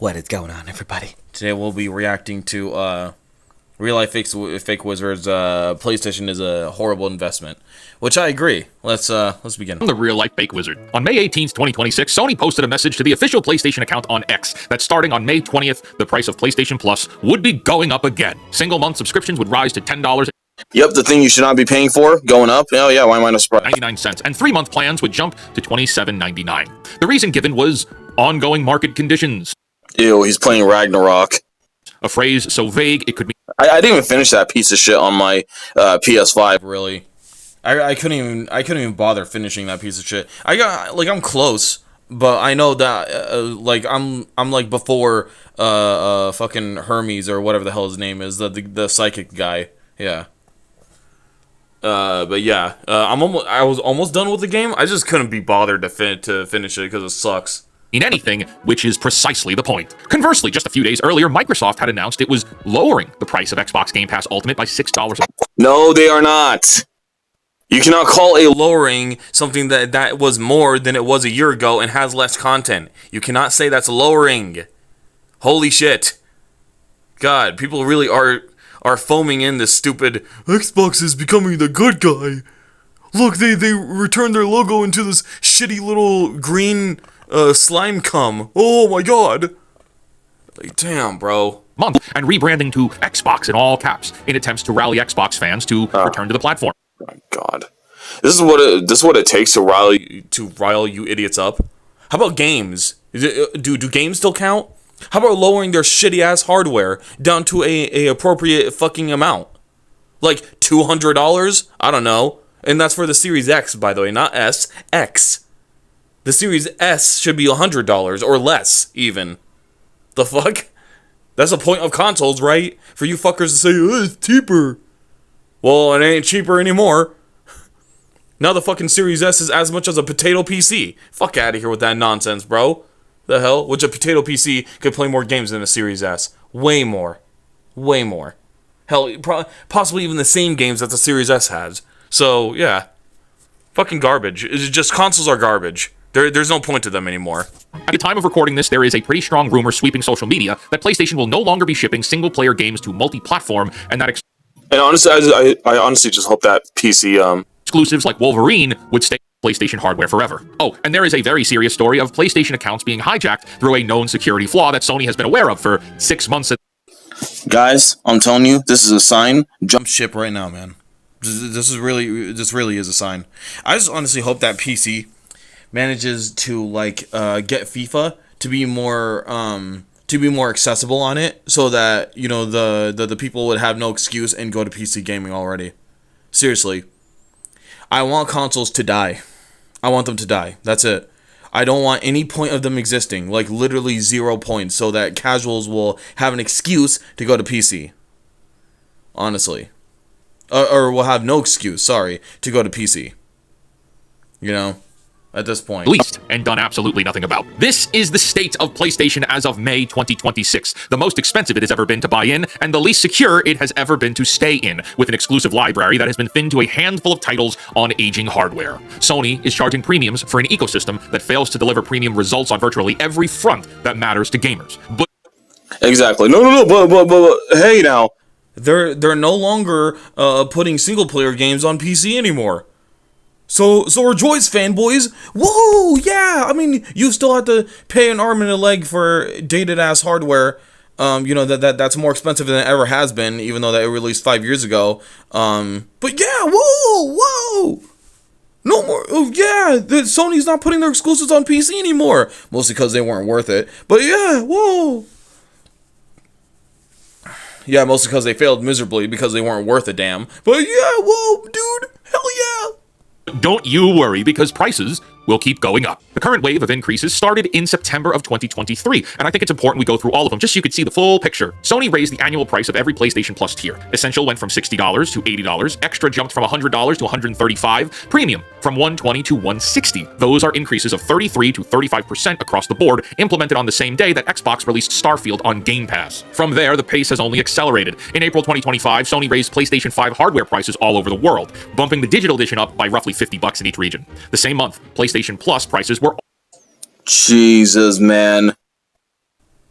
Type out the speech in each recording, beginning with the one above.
What is going on, everybody? Today we'll be reacting to Real Life Fake Wizards. PlayStation is a horrible investment, which I agree. Let's begin. I'm the Real Life Fake Wizard. On May 18th, 2026, Sony posted a message to the official PlayStation account on X that starting on May 20th, the price of PlayStation Plus would be going up again. Single-month subscriptions would rise to $10. Yep, the thing you should not be paying for, going up. Oh yeah, why am I not surprised? 99 cents, and 3-month plans would jump to $27.99. The reason given was ongoing market conditions. Ew, he's playing Ragnarok. A phrase so vague it could mean I didn't even finish that piece of shit on my PS5. Really, I couldn't even bother finishing that piece of shit. I'm close, but I know that I'm like before fucking Hermes or whatever the hell his name is, the psychic guy. Yeah. But yeah, I was almost done with the game. I just couldn't be bothered to finish it because it sucks. anything, which is precisely the point. Conversely, just a few days earlier, Microsoft had announced it was lowering the price of Xbox Game Pass Ultimate by $6. No, they are not. You cannot call a Lowering something that was more than it was a year ago and has less content. You cannot say that's lowering. Holy shit. God, people really are foaming in this stupid Xbox is becoming the good guy. Look, they returned their logo into this shitty little green slime cum. Oh my god. Like, damn, bro. Month and rebranding to Xbox in all caps in attempts to rally Xbox fans to return to the platform. My god. This is what it takes to rile you idiots up. How about games? Do games still count? How about lowering their shitty ass hardware down to a appropriate fucking amount? Like $200? I don't know. And that's for the Series X, by the way, not S, X. The Series S should be $100 or less, even. The fuck? That's the point of consoles, right? For you fuckers to say, oh, it's cheaper. Well, it ain't cheaper anymore. Now the fucking Series S is as much as a potato PC. Fuck out of here with that nonsense, bro. The hell? Which a potato PC could play more games than a Series S. Way more. Way more. Hell, possibly even the same games that the Series S has. So, yeah. Fucking garbage. It's just consoles are garbage. There's no point to them anymore. At the time of recording this, there is a pretty strong rumor sweeping social media that PlayStation will no longer be shipping single-player games to multi-platform, and that And honestly, I honestly just hope that PC exclusives like Wolverine would stay PlayStation hardware forever. Oh, and there is a very serious story of PlayStation accounts being hijacked through a known security flaw that Sony has been aware of for 6 months. Guys, I'm telling you, this is a sign. Jump ship right now, man. This really is a sign. I just honestly hope that PC manages to get FIFA to be more accessible on it, so that the people would have no excuse and go to PC gaming already. Seriously, I want consoles to die. I want them to die. That's it. I don't want any point of them existing, like literally 0 points, so that casuals will have an excuse to go to PC. Honestly. Or will have no excuse, sorry, to go to PC. You know? At this point. Least and done absolutely nothing about. This is the state of PlayStation as of May 2026. The most expensive it has ever been to buy in, and the least secure it has ever been to stay in, with an exclusive library that has been thinned to a handful of titles on aging hardware. Sony is charging premiums for an ecosystem that fails to deliver premium results on virtually every front that matters to gamers. But exactly. No, but hey now. They're no longer putting single player games on PC anymore. So rejoice, fanboys! Whoa, yeah! I mean, you still have to pay an arm and a leg for dated-ass hardware. That's more expensive than it ever has been, even though that it released 5 years ago. But yeah, whoa! No more, oh yeah, Sony's not putting their exclusives on PC anymore. Mostly because they weren't worth it. But yeah, whoa! Yeah, mostly because they failed miserably because they weren't worth a damn. But yeah, whoa, dude, hell yeah! don't you worry, because prices will keep going up. The current wave of increases started in September of 2023, and I think it's important we go through all of them just so you can see the full picture. Sony raised the annual price of every PlayStation Plus tier. Essential went from $60 to $80, Extra jumped from $100 to $135, Premium from $120 to $160. Those are increases of 33 to 35% across the board, implemented on the same day that Xbox released Starfield on Game Pass. From there, the pace has only accelerated. In April 2025, Sony raised PlayStation 5 hardware prices all over the world, bumping the digital edition up by roughly $50 in each region. The same month, PlayStation Plus prices were... Jesus, man.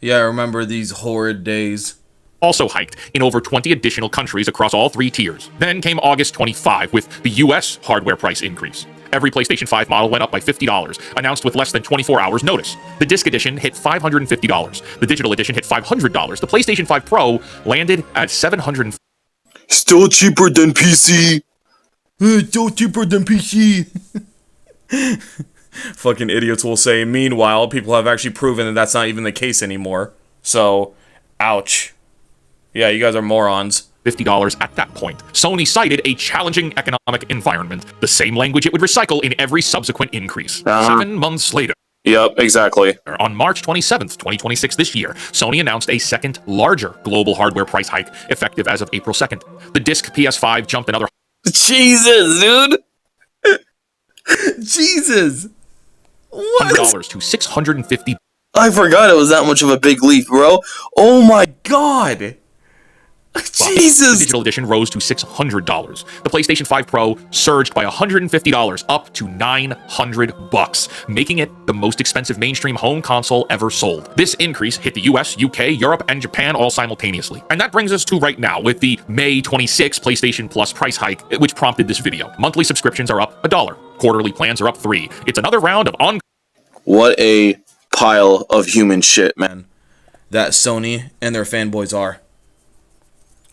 Yeah, I remember these horrid days. Also hiked in over 20 additional countries across all three tiers. Then came August 25 with the US hardware price increase. Every PlayStation 5 model went up by $50, announced with less than 24 hours notice. The disc edition hit $550. The digital edition hit $500. The PlayStation 5 Pro landed at $700. Still cheaper than PC. Still cheaper than PC. Fucking idiots will say. Meanwhile, people have actually proven that that's not even the case anymore. So, ouch. Yeah, you guys are morons. $50 at that point. Sony cited a challenging economic environment, the same language it would recycle in every subsequent increase. 7 months later, Yep, exactly. on March 27th, 2026 this year, Sony announced a second, larger global hardware price hike, effective as of April 2nd. The disc PS5 jumped another Jesus, dude. Jesus. What? $100 to $650. I forgot it was that much of a big leap, bro. Oh my God. The Jesus. digital edition rose to $600. The PlayStation 5 Pro surged by $150 up to $900, making it the most expensive mainstream home console ever sold. This increase hit the US, UK, Europe, and Japan all simultaneously. And that brings us to right now with the May 26 PlayStation Plus price hike, which prompted this video. Monthly subscriptions are up $1. Quarterly plans are up $3. It's another round of What a pile of human shit, man. That Sony and their fanboys are.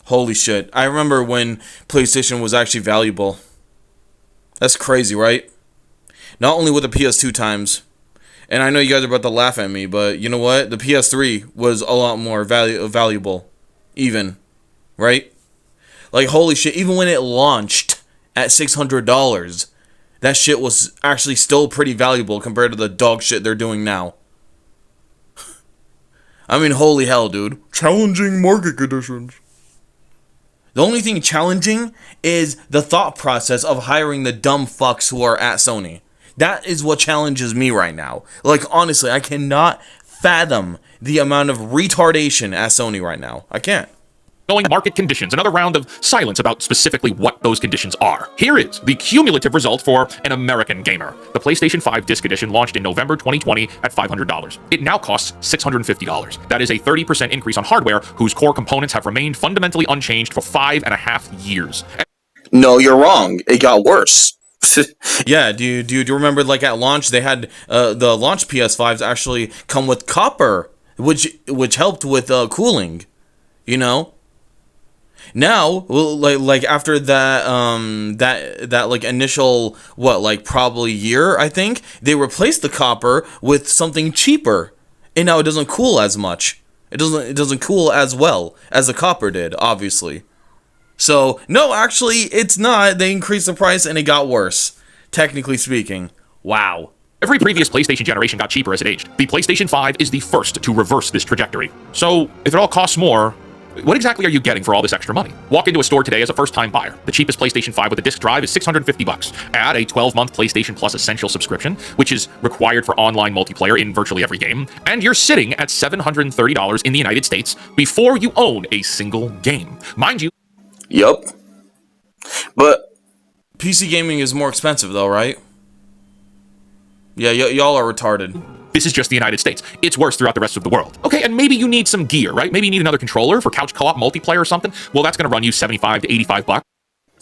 Holy shit. I remember when PlayStation was actually valuable. That's crazy, right? Not only with the PS2 times, and I know you guys are about to laugh at me, but you know what? The PS3 was a lot more valuable. Even. Right? Like, holy shit. Even when it launched at $600, that shit was actually still pretty valuable compared to the dog shit they're doing now. I mean, holy hell, dude. Challenging market conditions. The only thing challenging is the thought process of hiring the dumb fucks who are at Sony. That is what challenges me right now. Like, honestly, I cannot fathom the amount of retardation at Sony right now. I can't. ongoing market conditions, another round of silence about specifically what those conditions are. Here is the cumulative result for an American gamer. The PlayStation 5 Disc Edition launched in November 2020 at $500. It now costs $650. That is a 30% increase on hardware whose core components have remained fundamentally unchanged for 5.5 years. No, you're wrong. It got worse. Yeah, do you remember, like, at launch they had the launch PS5s actually come with copper, which helped with cooling, you know? Now, like after that that like initial probably year, I think they replaced the copper with something cheaper, and now it doesn't cool as much. It doesn't cool as well as the copper did, obviously. So no, actually, it's not. They increased the price and it got worse, technically speaking. Wow. Every previous PlayStation generation got cheaper as it aged. The PlayStation 5 is the first to reverse this trajectory. So, if it all costs more, what exactly are you getting for all this extra money? Walk into a store today as a first-time buyer. The cheapest PlayStation 5 with a disc drive is $650. Add a 12-month PlayStation Plus Essential subscription, which is required for online multiplayer in virtually every game, and you're sitting at $730 in the United States before you own a single game. Mind you, Yup. But PC gaming is more expensive though, right? Yeah, y'all are retarded. this is just the United States. It's worse throughout the rest of the world. Okay, and maybe you need some gear, right? Maybe you need another controller for couch co-op multiplayer or something. Well, that's going to run you $75 to $85.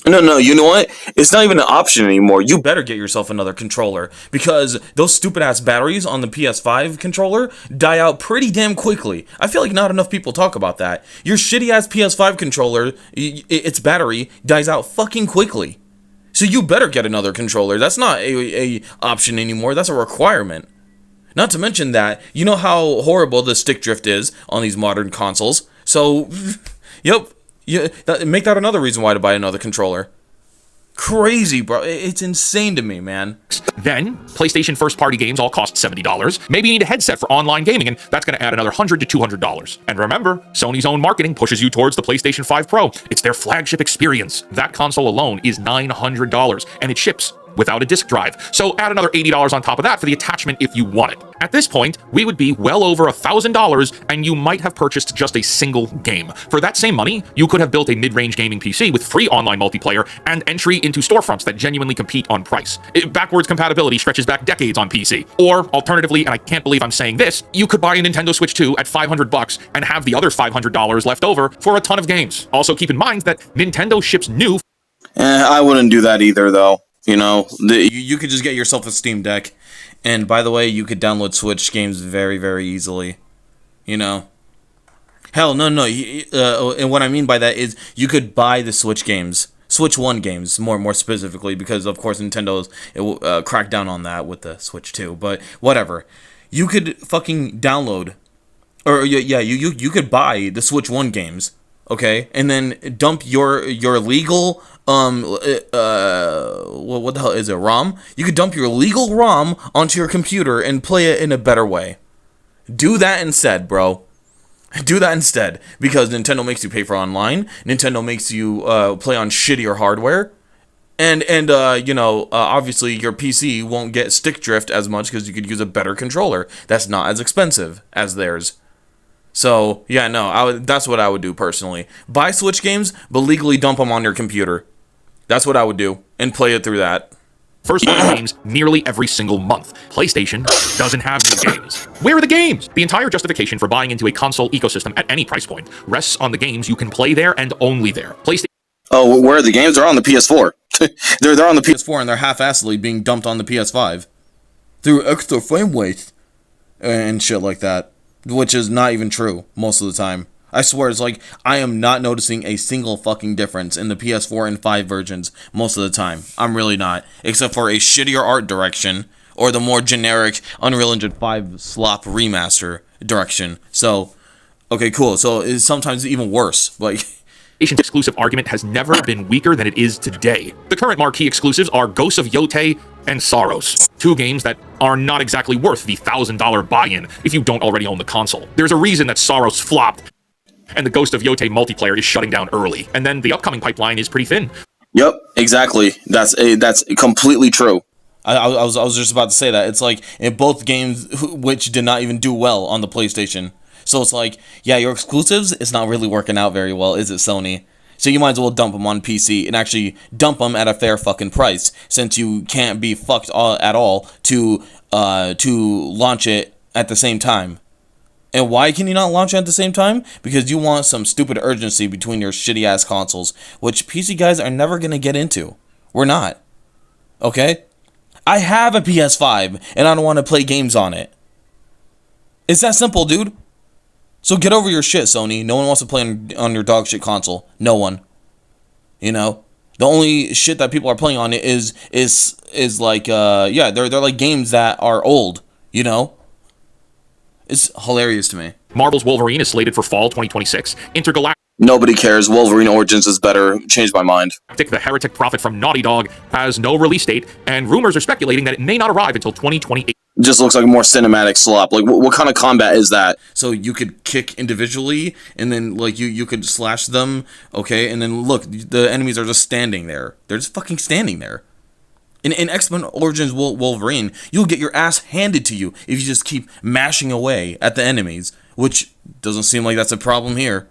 no, you know what? It's not even an option anymore. You better get yourself another controller, because those stupid ass batteries on the PS5 controller die out pretty damn quickly. I feel like not enough people talk about that. Your shitty ass PS5 controller, its battery dies out fucking quickly. So you better get another controller. That's not a option anymore. That's a requirement. Not to mention that, you know how horrible the stick drift is on these modern consoles. So, yep. Yeah, make that another reason why to buy another controller. Crazy, bro. It's insane to me, man. Then, PlayStation first-party games all cost $70. Maybe you need a headset for online gaming, and that's going to add another $100 to $200. And remember, Sony's own marketing pushes you towards the PlayStation 5 Pro. It's their flagship experience. That console alone is $900, and it ships without a disk drive. So add another $80 on top of that for the attachment if you want it. At this point, we would be well over $1,000, and you might have purchased just a single game. For that same money, you could have built a mid-range gaming PC with free online multiplayer and entry into storefronts that genuinely compete on price. Backwards compatibility stretches back decades on PC. Or, alternatively, and I can't believe I'm saying this, you could buy a Nintendo Switch 2 at $500 and have the other $500 left over for a ton of games. Also keep in mind that Nintendo ships new. I wouldn't do that either, though. You know, You could just get yourself a Steam Deck. And by the way, you could download Switch games very, very easily. You know? Hell, no. And what I mean by that is you could buy the Switch games. Switch 1 games, more specifically, because, of course, Nintendo's cracked down on that with the Switch 2. But whatever. You could fucking download... Or, yeah, you could buy the Switch 1 games, okay? And then dump your legal... what the hell is it, ROM? You could dump your legal ROM onto your computer and play it in a better way. Do that instead, bro. Do that instead, because Nintendo makes you pay for online. Nintendo makes you play on shittier hardware, and obviously your PC won't get stick drift as much because you could use a better controller that's not as expensive as theirs. So yeah, no, that's what I would do personally. Buy Switch games, but legally dump them on your computer. That's what I would do, and play it through that. First-party games nearly every single month. PlayStation doesn't have new games. Where are the games? The entire justification for buying into a console ecosystem at any price point rests on the games you can play there and only there. PlayStation. Oh, where are the games? They're on the PS4. they're on the PS4, and they're half-assedly being dumped on the PS5 through extra frame rate and shit like that, which is not even true most of the time. I swear, it's like I am not noticing a single fucking difference in the PS4 and 5 versions most of the time. I'm really not. Except for a shittier art direction or the more generic Unreal Engine 5 slop remaster direction. So, okay, cool. So, it's sometimes even worse. Like... PlayStation's exclusive argument has never been weaker than it is today. The current marquee exclusives are Ghosts of Yotei and Saros, two games that are not exactly worth the $1,000 buy-in if you don't already own the console. There's a reason that Saros flopped, and the Ghost of Yotei multiplayer is shutting down early. And then the upcoming pipeline is pretty thin. Yep, exactly. That's completely true. I was just about to say that. It's like in both games which did not even do well on the PlayStation. So it's like, yeah, your exclusives, it's not really working out very well, is it, Sony? So you might as well dump them on PC and actually dump them at a fair fucking price, since you can't be fucked at all to launch it at the same time. And why can you not launch it at the same time? Because you want some stupid urgency between your shitty-ass consoles, which PC guys are never going to get into. We're not. Okay? I have a PS5, and I don't want to play games on it. It's that simple, dude. So get over your shit, Sony. No one wants to play on your dog shit console. No one. You know? The only shit that people are playing on it is like, they're like games that are old, you know? It's hilarious to me. Marvel's Wolverine is slated for fall 2026. Intergalactic, Nobody cares. Wolverine Origins is better. Changed my mind. the heretic prophet from Naughty Dog, has no release date, and rumors are speculating that it may not arrive until 2028. Just looks like a more cinematic slop. Like, what kind of combat is that? So you could kick individually, and then like you could slash them, okay? And then look, the enemies are just standing there. They're just fucking standing there. In X-Men Origins Wolverine, you'll get your ass handed to you if you just keep mashing away at the enemies, which doesn't seem like that's a problem here.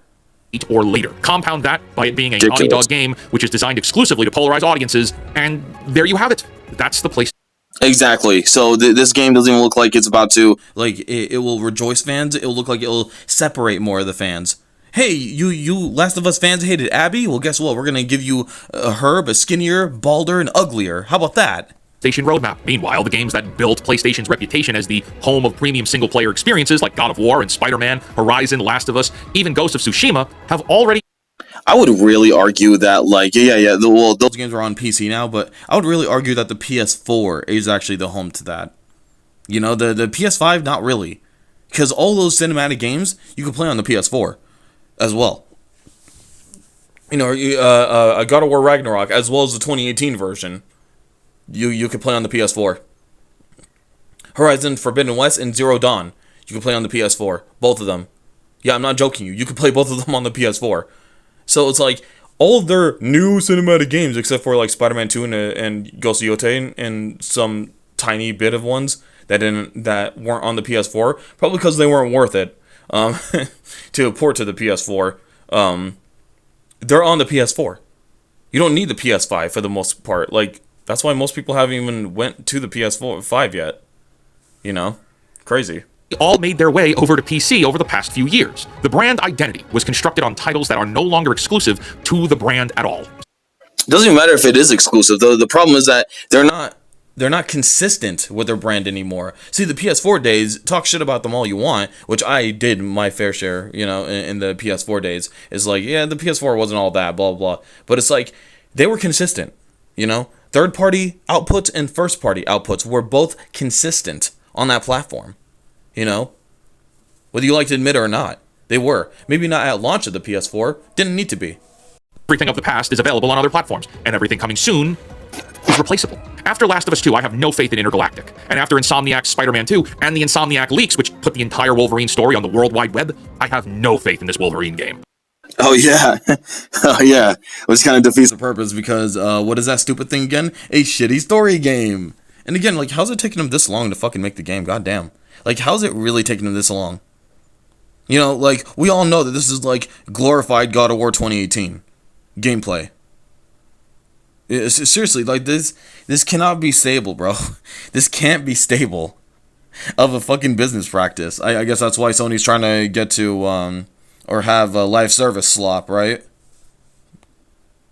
Or later. Compound that by it being a Naughty Dog game, which is designed exclusively to polarize audiences, and there you have it. That's the place. Exactly. So this game doesn't even look like it's about to... Like, it will rejoice fans. It will look like it will separate more of the fans. Hey, you Last of Us fans hated Abby? Well, guess what? We're going to give you a Herb, a skinnier, balder, and uglier. How about that? PlayStation roadmap. Meanwhile, the games that built PlayStation's reputation as the home of premium single-player experiences like God of War and Spider-Man, Horizon, Last of Us, even Ghost of Tsushima, have already... I would really argue that, like, Those games are on PC now, but I would really argue that the PS4 is actually the home to that. You know, the PS5, not really. Because all those cinematic games, you can play on the PS4 as well. You know, God of War Ragnarok, as well as the 2018 version, you could play on the PS4. Horizon Forbidden West and Zero Dawn, you can play on the PS4. Both of them. Yeah, I'm not joking you. You can play both of them on the PS4. So it's like, all of their new cinematic games, except for like Spider-Man 2 and Ghost of Yotei and some tiny bit of ones that weren't on the PS4, probably because they weren't worth it to port to the PS4. They're on the PS4. You don't need the PS5 for the most part. Like, that's why most people haven't even went to the PS5 yet. You know? Crazy. All made their way over to PC over the past few years. The brand identity was constructed on titles that are no longer exclusive to the brand at all. It doesn't even matter if it is exclusive, though. The problem is that They're not consistent with their brand anymore. See, the PS4 days, talk shit about them all you want, which I did my fair share, you know, in the PS4 days. It's like, yeah, the PS4 wasn't all that, blah, blah, blah. But it's like, they were consistent, you know? Third-party outputs and first-party outputs were both consistent on that platform, you know? Whether you like to admit it or not, they were. Maybe not at launch of the PS4, didn't need to be. Everything of the past is available on other platforms, and everything coming soon is replaceable. After Last of Us 2, I have no faith in Intergalactic. And after Insomniac's Spider-Man 2 and the Insomniac leaks, which put the entire Wolverine story on the World Wide Web, I have no faith in this Wolverine game. Oh yeah, oh yeah, which kind of defeats The purpose, because, what is that stupid thing again? A shitty story game. And again, like, how's it taking them this long to fucking make the game? God damn. Like, how's it really taking them this long? You know, like, we all know that this is, like, glorified God of War 2018 gameplay. Seriously, like, this cannot be stable, bro. This can't be stable of a fucking business practice. I guess that's why Sony's trying to get to, or have a live service slop, right?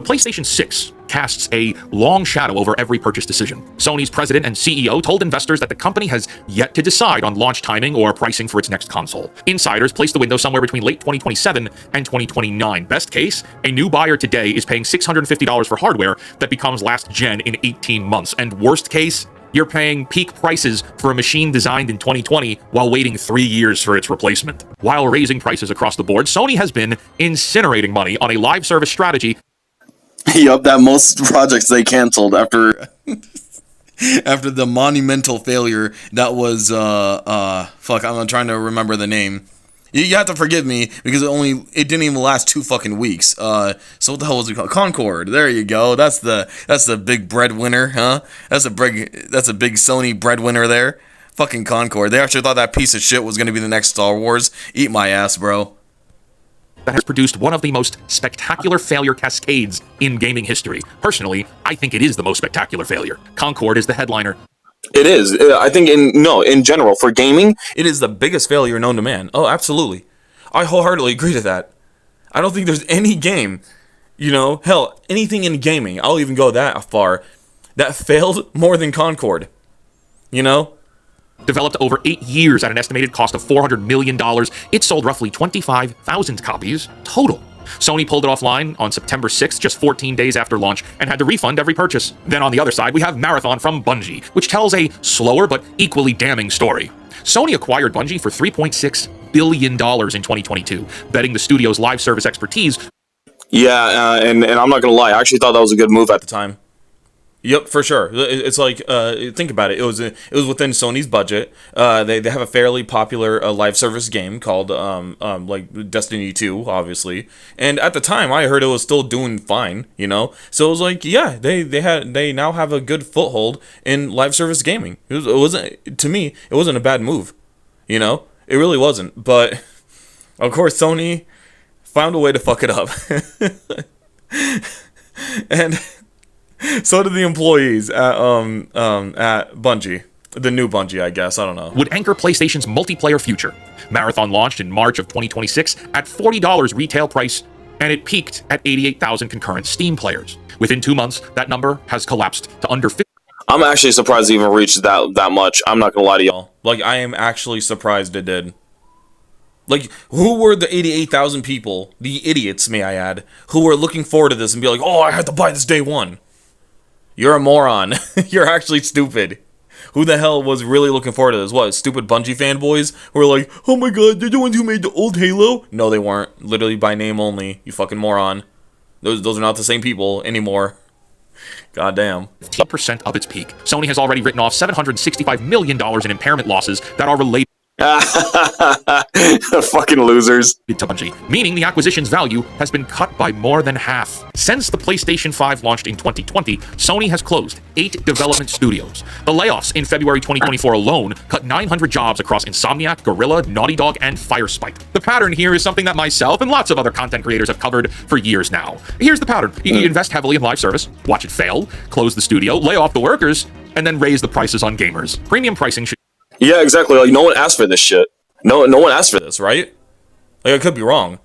PlayStation 6 casts a long shadow over every purchase decision. Sony's president and CEO told investors that the company has yet to decide on launch timing or pricing for its next console. Insiders place the window somewhere between late 2027 and 2029. Best case, a new buyer today is paying $650 for hardware that becomes last gen in 18 months. And worst case, you're paying peak prices for a machine designed in 2020 while waiting 3 years for its replacement. While raising prices across the board, Sony has been incinerating money on a live service strategy. Yup, that most projects they canceled after After the monumental failure that was, fuck, I'm trying to remember the name. You have to forgive me, because it didn't even last 2 fucking weeks. So what the hell was it called? Concord. There you go. That's the big breadwinner, huh? That's a big Sony breadwinner there. Fucking Concord. They actually thought that piece of shit was gonna be the next Star Wars. Eat my ass, bro. That has produced one of the most spectacular failure cascades in gaming history. Personally, I think it is the most spectacular failure. Concord is the headliner. it is. I think in general for gaming, It is the biggest failure known to man. Oh, absolutely. I wholeheartedly agree to that. I don't think there's any game, you know, hell, anything in gaming, I'll even go that far, that failed more than Concord. You know? Developed over 8 years at an estimated cost of $400 million, it sold roughly 25,000 copies total. Sony pulled it offline on September 6th, just 14 days after launch, and had to refund every purchase. Then on the other side, we have Marathon from Bungie, which tells a slower but equally damning story. Sony acquired Bungie for $3.6 billion in 2022, betting the studio's live service expertise. yeah, and I'm not gonna lie, I actually thought that was a good move at the Time. Yep, for sure. It's like, think about it. It was within Sony's budget. They have a fairly popular live service game called like Destiny 2, obviously. And at the time, I heard it was still doing fine. You know, so it was like, yeah, they now have a good foothold in live service gaming. It wasn't, to me, it wasn't a bad move. You know, it really wasn't. But of course, Sony found a way to fuck it up, and so did the employees at Bungie. The new Bungie, I guess. I don't know. Would anchor PlayStation's multiplayer future. Marathon launched in March of 2026 at $40 retail price, and it peaked at 88,000 concurrent Steam players. Within 2 months, that number has collapsed to under 50. I'm actually surprised it even reached that much. I'm not gonna lie to y'all. Like, I am actually surprised it did. Like, who were the 88,000 people, the idiots, may I add, who were looking forward to this and be like, oh, I had to buy this day one? You're a moron. You're actually stupid. Who the hell was really looking forward to this? What, stupid Bungie fanboys who were like, oh my god, they're the ones who made the old Halo? No, they weren't. Literally by name only. You fucking moron. Those are not the same people anymore. Goddamn. 15% of its peak. Sony has already written off $765 million in impairment losses that are related. Fucking losers. to Bungie, meaning the acquisition's value has been cut by more than half. Since the PlayStation 5 launched in 2020, Sony has closed 8 development studios. The layoffs in February 2024 alone cut 900 jobs across Insomniac, Gorilla, Naughty Dog, and Firespite. The pattern here is something that myself and lots of other content creators have covered for years now. Here's the pattern. You invest heavily in live service, watch it fail, close the studio, lay off the workers, and then raise the prices on gamers. Premium pricing should... Yeah, exactly. Like, no one asked for this shit. No one asked for this. This, right? Like, I could be wrong.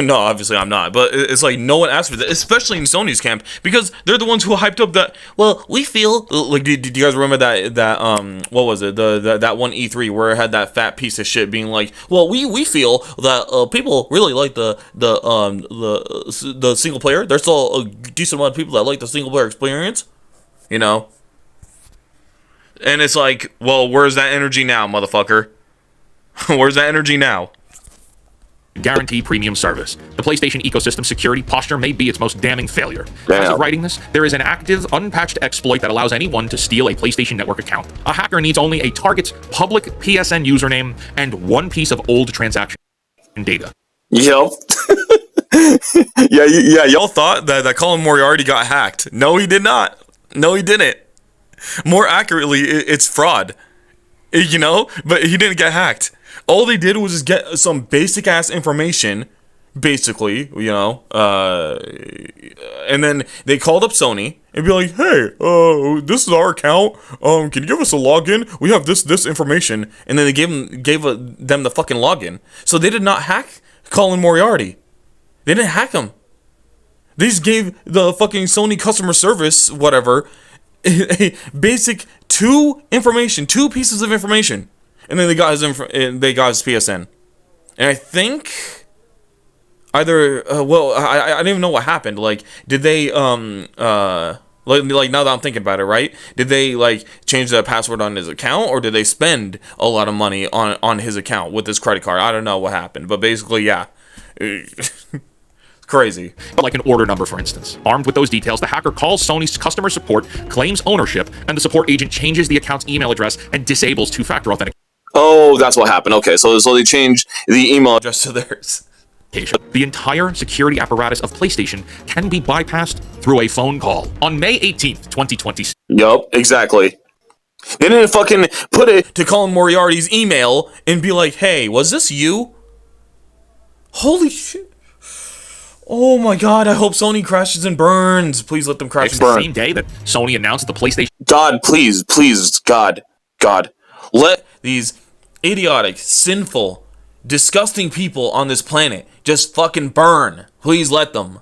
No, obviously I'm not. But it's like no one asked for this, especially in Sony's camp, because they're the ones who hyped up that. Well, we feel like. Did you guys remember that what was it? That one E3 where it had that fat piece of shit being like, well, we feel that people really like the single player. There's still a decent amount of people that like the single player experience, you know. And it's like, well, where's that energy now, motherfucker? Where's that energy now? Guarantee premium service. The PlayStation ecosystem security posture may be its most damning failure. Damn. As of writing this, there is an active, unpatched exploit that allows anyone to steal a PlayStation Network account. A hacker needs only a target's public PSN username and one piece of old transaction data. Yep. yeah. Y'all thought that Colin Moriarty got hacked. No, he did not. No, he didn't. More accurately, it's fraud. You know? But he didn't get hacked. All they did was just get some basic ass information, basically, you know, and then they called up Sony and be like, hey, this is our account. Can you give us a login? We have this information. And then they gave them the fucking login. So they did not hack Colin Moriarty. They didn't hack him. They just gave the fucking Sony customer service, whatever, a basic two pieces of information. And then they got his PSN, and I think either I don't even know what happened. Like, did they like now that I'm thinking about it, right? Did they like change the password on his account, or did they spend a lot of money on his account with his credit card? I don't know what happened, but basically, yeah. Crazy. Like an order number, for instance. Armed with those details, the hacker calls Sony's customer support, claims ownership, and the support agent changes the account's email address and disables two-factor authentication. Oh, that's what happened. Okay, so they changed the email address Just to theirs. The entire security apparatus of PlayStation can be bypassed through a phone call. On May 18th, 2020. Yup, exactly. They didn't fucking put it To Colin Moriarty's email and be like, hey, was this you? Holy shit. Oh my god, I hope Sony crashes and burns. Please let them crash It's and the burn. same day that Sony announced the PlayStation God, please, God. Let These idiotic, sinful, disgusting people on this planet just fucking burn. Please let them.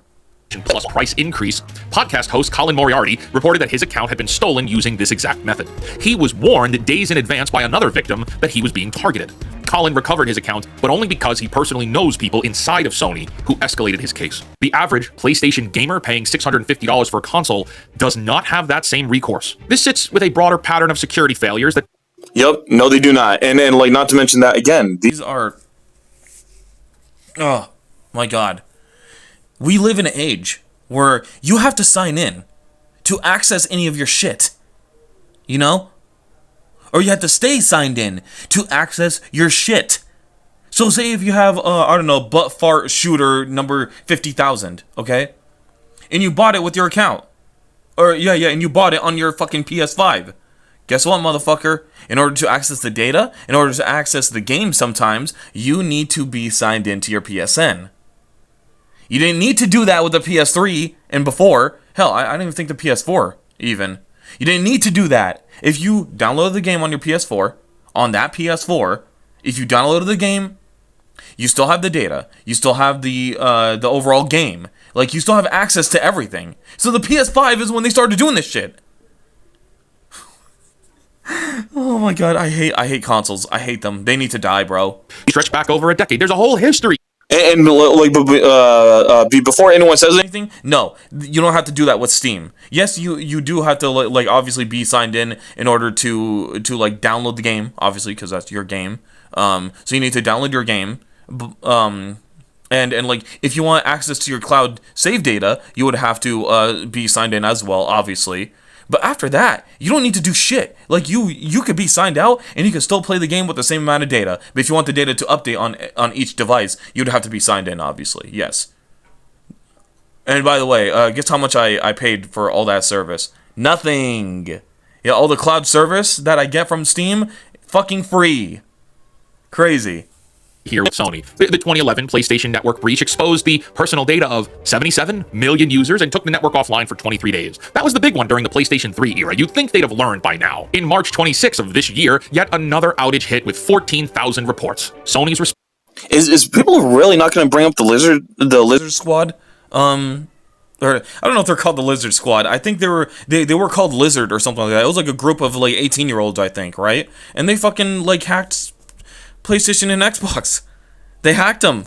Plus price increase. Podcast host Colin Moriarty reported that his account had been stolen using this exact method. He was warned days in advance by another victim that he was being targeted. Colin recovered his account, but only because he personally knows people inside of Sony who escalated his case. The average PlayStation gamer paying $650 for a console does not have that same recourse. This sits with a broader pattern of security failures that... Yep, no, they do not. And like, not to mention that again, These are. Oh my god. We live in an age where you have to sign in to access any of your shit. You know? Or you have to stay signed in to access your shit. So say if you have, I don't know, butt fart shooter number 50,000, okay? And you bought it with your account. Or, and you bought it on your fucking PS5. Guess what, motherfucker? In order to access the data, in order to access the game sometimes, you need to be signed into your PSN. You didn't need to do that with the PS3 and before. Hell, I don't even think the PS4 even. You didn't need to do that. If you downloaded the game on your PS4, on that PS4, if you downloaded the game, you still have the data. You still have the overall game. Like, you still have access to everything. So the PS5 is when they started doing this shit. Oh my god, I hate consoles. I hate them. They need to die, bro. stretch back over a decade. There's a whole history. and like before anyone says anything. Anything? No, you don't have to do that with Steam. Yes, you do have to like obviously be signed in order to like download the game, obviously, because that's your game. So you need to download your game. And like if you want access to your cloud save data, you would have to be signed in as well, obviously. But after that, you don't need to do shit. Like you could be signed out and you can still play the game with the same amount of data. But if you want the data to update on each device, you'd have to be signed in, obviously. Yes. And by the way, guess how much I paid for all that service? Nothing. Yeah, all the cloud service that I get from Steam, fucking free. Crazy. Here with Sony. The 2011 PlayStation Network breach exposed the personal data of 77 million users and took the network offline for 23 days. That was the big one during the PlayStation 3 era. You'd think they'd have learned by now. In March 26 of this year, yet another outage hit with 14,000 reports. Sony's response Is people really not going to bring up the lizard Squad? Or I don't know if they're called the Lizard Squad. I think they were called Lizard or something like that. It was like a group of like 18-year-olds, I think, right? And they fucking like hacked PlayStation and Xbox. They hacked them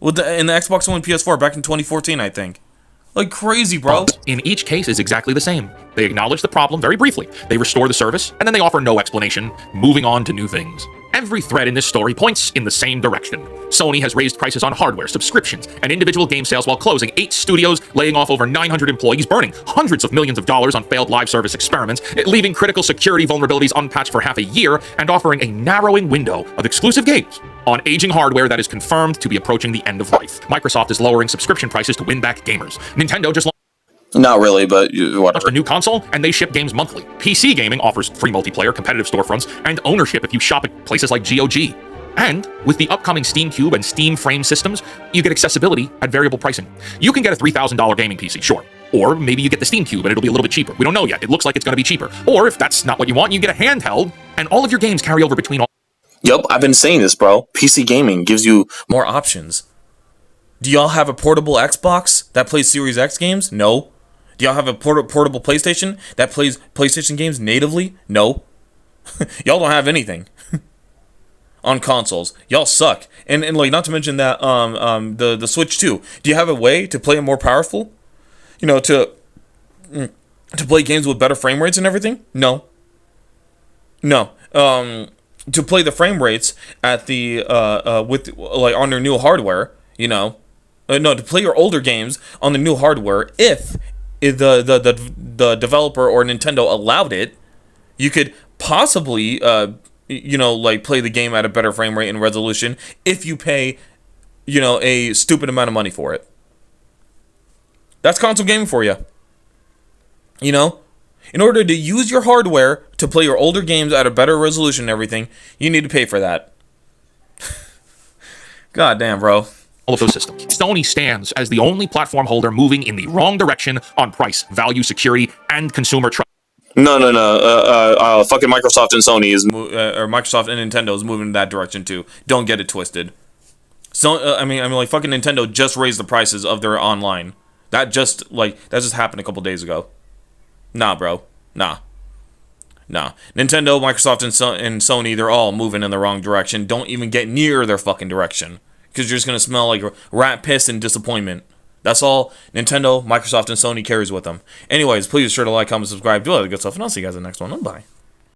in the Xbox One and PS4 back in 2014, I think. Like crazy, bro. in each case is exactly the same. They acknowledge the problem very briefly. They restore the service, and then they offer no explanation, moving on to new things. Every thread in this story points in the same direction. Sony has raised prices on hardware, subscriptions, and individual game sales while closing 8 studios, laying off over 900 employees, burning hundreds of millions of dollars on failed live service experiments, leaving critical security vulnerabilities unpatched for half a year, and offering a narrowing window of exclusive games on aging hardware that is confirmed to be approaching the end of life. Microsoft is lowering subscription prices to win back gamers. Nintendo just Not really, but launched whatever. a new console, and they ship games monthly. PC gaming offers free multiplayer, competitive storefronts, and ownership if you shop at places like GOG. And with the upcoming Steam Cube and Steam Frame systems, you get accessibility at variable pricing. You can get a $3,000 gaming PC, sure. Or maybe you get the Steam Cube and it'll be a little bit cheaper. We don't know yet. It looks like it's going to be cheaper. Or if that's not what you want, you get a handheld, and all of your games carry over between all. Yep, I've been saying this, bro. PC gaming gives you More options. Do y'all have a portable Xbox that plays Series X games? No. Do y'all have a portable PlayStation that plays PlayStation games natively? No. Y'all don't have anything on consoles. Y'all suck. And like, not to mention that the Switch 2. Do you have a way to play it more powerful? You know, to play games with better frame rates and everything? No. No. To play the frame rates at the with like on their new hardware, you know. No, to play your older games on the new hardware, if the developer or Nintendo allowed it, you could possibly you know, like play the game at a better frame rate and resolution if you pay, you know, a stupid amount of money for it. That's console gaming for you. You know, in order to use your hardware to play your older games at a better resolution and everything, you need to pay for that. God damn, bro. All of those systems. Sony stands as the only platform holder moving in the wrong direction on price, value, security, and consumer trust. no. Fucking Microsoft and Sony is Or Microsoft and Nintendo is moving in that direction too. Don't get it twisted. So I mean, like fucking Nintendo just raised the prices of their online. That just happened a couple days ago. Nah, bro. Nah. Nintendo, Microsoft, and Sony, they're all moving in the wrong direction. Don't even get near their fucking direction, because you're just gonna smell like rat piss and disappointment. That's all Nintendo, Microsoft, and Sony carries with them. Anyways, please be sure to like, comment, subscribe, do all that good stuff, and I'll see you guys in the next one. Bye.